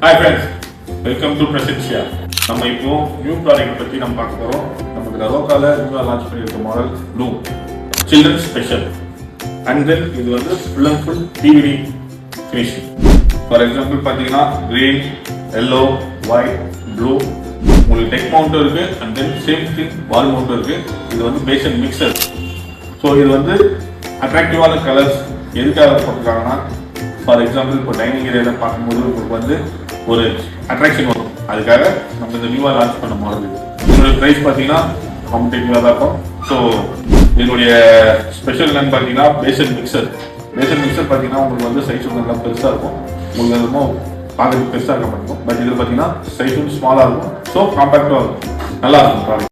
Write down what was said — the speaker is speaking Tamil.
Hi friends, welcome to Presentia. நம்ம இப்போ நியூ ப்ராடக்ட் பத்தி நம்ம பார்க்க போறோம். நமக்கு ரரோகால நியூவா லான்ச் பண்ணிருக்க model Bloom Children Special. And then இது வந்து full and full DVD finishing. For example பாத்தீங்கன்னா green, yellow, white, blue உங்களுக்கு டெக் மவுண்ட் இருக்கு and then same thing wall mount இருக்கு. இது வந்து பேஸ் அண்ட் மிக்சர். ஸோ இது வந்து அட்ராக்டிவான கலர்ஸ் எதுக்காக போட்டிருக்காங்கன்னா ஃபார் எக்ஸாம்பிள் இப்போ டைனிங் ஏரியாவில் பார்க்கும்போது உங்களுக்கு வந்து ஒரு அட்ராக்ஷன் வரும். அதுக்காக நம்ம இந்த நியூவாக லான்ச் பண்ண மாடல் இது. இதோட ப்ரைஸ் பார்த்தீங்கன்னா காம்படேட்டிவாக தான் இருக்கும். ஸோ இதனுடைய ஸ்பெஷல் என்னன்னு பார்த்தீங்கன்னா பேசன் மிக்சர் பார்த்தீங்கன்னா உங்களுக்கு வந்து சைஸ் நல்லா பெருசாக இருக்கும். உங்களுக்கு ரொம்ப பார்க்கறதுக்கு பெருசாக இருக்க மாட்டோம். பட் இதில் பார்த்தீங்கன்னா சைஸும் ஸ்மாலாக இருக்கும். ஸோ காம்பேக்டாக இருக்கும், நல்லா இருக்கும் ப்ராடக்ட்.